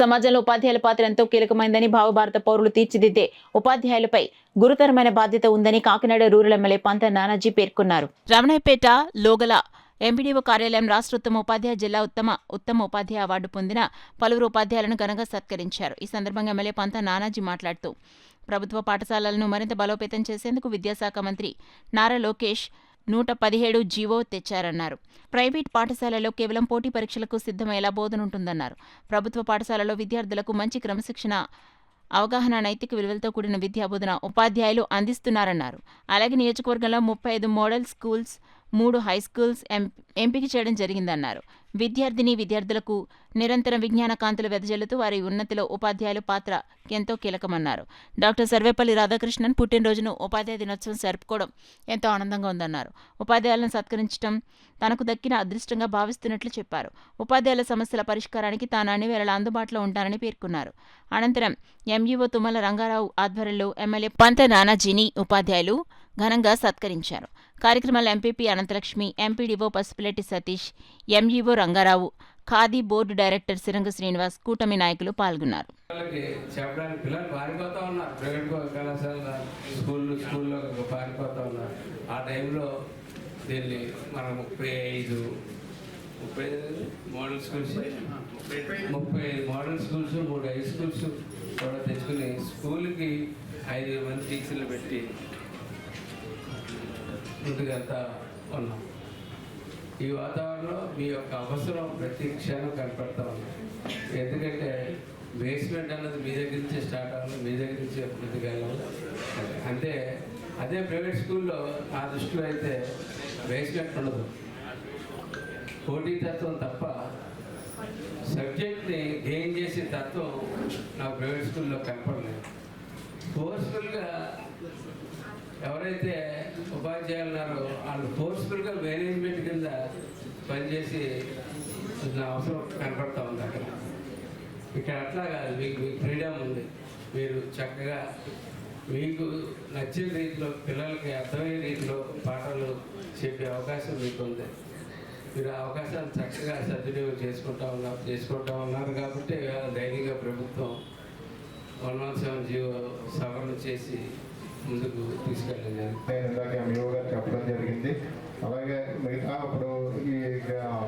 సమాజంలో ఉపాధ్యాయుల పాత్ర ఎంతో కీలకమైందని భారత పౌరులు తీర్చిదిద్దే ఉపాధ్యాయులపై గురుతరమైన బాధ్యత ఉందని కాకినాడ రూరల్ ఎమ్మెల్యే పంత నానాజీ పేర్కొన్నారు. రమణయ్యపేట లోగల ఎంపీడీఓ కార్యాలయం రాష్ట్ర ఉత్తమ ఉపాధ్యాయ జిల్లా ఉత్తమ ఉపాధ్యాయ అవార్డు పొందిన పలువురు ఉపాధ్యాయులను ఘనంగా సత్కరించారు. ఈ సందర్భంగా ఎమ్మెల్యే పంత నానాజీ మాట్లాడుతూ ప్రభుత్వ పాఠశాలలను మరింత బలోపేతం చేసేందుకు విద్యాశాఖ మంత్రి నారా లోకేష్ 117 జీవో తెచ్చారన్నారు. ప్రైవేట్ పాఠశాలలో కేవలం పోటీ పరీక్షలకు సిద్ధమయ్యేలా బోధనుంటుందన్నారు. ప్రభుత్వ పాఠశాలలో విద్యార్థులకు మంచి క్రమశిక్షణ, అవగాహన, నైతిక విలువలతో కూడిన విద్యాబోధన ఉపాధ్యాయులు అందిస్తున్నారన్నారు. అలాగే నియోజకవర్గంలో 35 మోడల్ స్కూల్స్, 3 హైస్కూల్స్ ఎంపిక చేయడం జరిగిందన్నారు. విద్యార్థులకు నిరంతరం విజ్ఞాన కాంతులు వెదజల్లుతూ వారి ఉన్నతిలో ఉపాధ్యాయుల పాత్ర ఎంతో కీలకమన్నారు. డాక్టర్ సర్వేపల్లి రాధాకృష్ణన్ పుట్టినరోజును ఉపాధ్యాయ దినోత్సవం జరుపుకోవడం ఎంతో ఆనందంగా ఉందన్నారు. ఉపాధ్యాయులను సత్కరించడం తనకు దక్కిన అదృష్టంగా భావిస్తున్నట్లు చెప్పారు. ఉపాధ్యాయుల సమస్యల పరిష్కారానికి తాను అన్ని వేళలా అందుబాటులో ఉంటానని పేర్కొన్నారు. అనంతరం ఎంఈఓ తుమ్మల రంగారావు ఆధ్వర్యంలో ఎమ్మెల్యే పంత నానాజీని ఉపాధ్యాయులు ఘనంగా సత్కరించారు. కార్యక్రమంలో MPP Ananthalakshmi, MPDO Pasupuleti Satish, MEO Rangarao, khadi board director Siranga Srinivas, కూటమి నాయకులు పాల్గొన్నారు. మోడల్ స్కూల్స్ 3 హై స్కూల్స్ కూడా తెచ్చుకుని స్కూల్కి 5 మంది టీచర్లు పెట్టి ముందుకంతా ఉన్నాం. ఈ వాతావరణంలో మీ యొక్క అవసరం ప్రతి క్షణం కనపడతా ఉన్నాం. ఎందుకంటే బేస్మెంట్ అన్నది మీ దగ్గర నుంచే స్టార్ట్ అవ్వాలి, మీ దగ్గర నుంచే ముందుకెళ్ళాలి. అంటే అదే ప్రైవేట్ స్కూల్లో నా దృష్టిలో అయితే బేస్మెంట్ ఉండదు, పోటీతత్వం తప్ప సబ్జెక్ట్ని గెయిన్ చేసే తత్వం నాకు ప్రైవేట్ స్కూల్లో కనపడలేదు. ఫోర్స్ఫుల్గా ఎవరైతే ఉపాధ్యాయులు ఉన్నారో వాళ్ళు ఫోర్స్ఫుల్గా మేనేజ్మెంట్ కింద పనిచేసి నా అవసరం కనపడతా ఉంది. ఇక్కడ అట్లా కాదు, మీకు ఫ్రీడమ్ ఉంది. మీరు చక్కగా మీకు నచ్చిన రీతిలో పిల్లలకి అర్థమయ్యే రీతిలో పాఠాలు చెప్పే అవకాశం మీకు ఉంది. మీరు ఆ అవకాశాన్ని చక్కగా సద్వినియోగం చేసుకుంటా ఉన్నారు కాబట్టి ధైర్యంగా ప్రభుత్వం 117 జీవో సవరణ చేసి ముందుకు తీసుకెళ్ళడం జరిగింది. ఇందాక ఎంఈఓ గారు చెప్పడం జరిగింది. అలాగే మిగతా ఇప్పుడు ఈ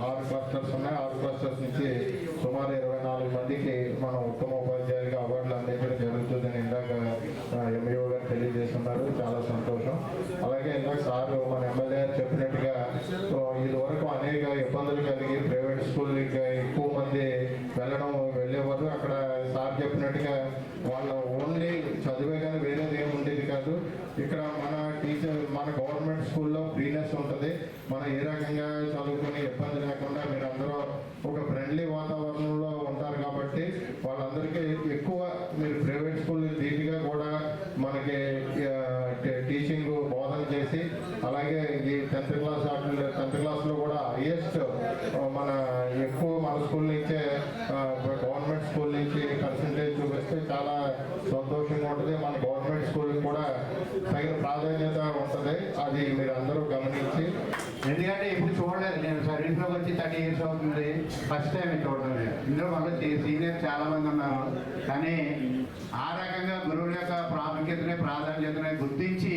6 క్లస్టర్స్ ఉన్నాయి. 6 క్లస్టర్స్ నుంచి సుమారు 24 మందికి మనం ఉత్తమ ఉపాధ్యాయులుగా అవార్డులు అందించడం జరుగుతుందని ఇందాక ఎంఈఓ గారు తెలియజేస్తున్నారు. చాలా సంతోషం. అలాగే ఇందాక సార్ మన ఎమ్మెల్యే గారు చెప్పినట్టుగా ఇదివరకు అనేక ఇబ్బందులు కలిగి ప్రైవేట్ స్కూల్కి ఎక్కువ మంది వెళ్ళేవారు. అక్కడ సార్ చెప్పినట్టుగా వాళ్ళ ఓన్లీ చదివే కానీ వేరేది ఏమి ఉండేది కాదు. ఇక్కడ మన గవర్నమెంట్ స్కూల్లో ఫ్రీనెస్ ఉంటుంది. మనం ఏ రకంగా చదువుకుని ఇబ్బంది లేకుండా మీరందరూ ఒక ఫ్రెండ్లీ వాతావరణంలో ఉంటారు కాబట్టి వాళ్ళందరికీ ఎక్కువ మీరు ప్రైవేట్ స్కూల్ ధీటుగా కూడా మనకి టీచింగ్ బోధన చేసి, అలాగే ఈ 10th క్లాస్లో కూడా హైయెస్ట్ ఎక్కువ మన స్కూల్ నుంచే గవర్నమెంట్ స్కూల్ నుంచి పర్సంటేజ్ చూపిస్తే చాలా సంతోషంగా ఉంటుంది. మన గవర్నమెంట్ స్కూల్కి కూడా తగిన ప్రాధాన్యత ఉంటుంది. అది మీరు అందరూ గమనించి, ఎందుకంటే ఇప్పుడు చూడలేదు, నేను సర్వీస్లోకి వచ్చి 30 years అవుతుంది. ఫస్ట్ టైం చూడడం. ఇందులో మన సీనియర్ చాలా మంది ఉన్నారు. కానీ ఆ రకంగా గురువుల యొక్క ప్రాధాన్యతని గుర్తించి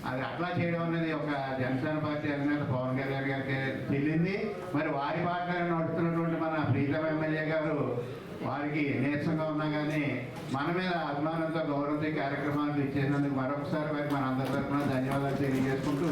అది అట్లా చేయడం అనేది ఒక జనసేన పార్టీ అధినేత పవన్ కళ్యాణ్ గారికి తెలియంది. మరి వారి పార్టీలో నడుస్తున్నటువంటి మన ప్రీతం ఎమ్మెల్యే గారు వారికి నీరసంగా ఉన్నా కానీ మన మీద అభిమానంతో గౌరవంతో కార్యక్రమాలు ఇచ్చేసినందుకు మరొకసారి మరి మన అందరి తరఫున ధన్యవాదాలు తెలియజేసుకుంటూ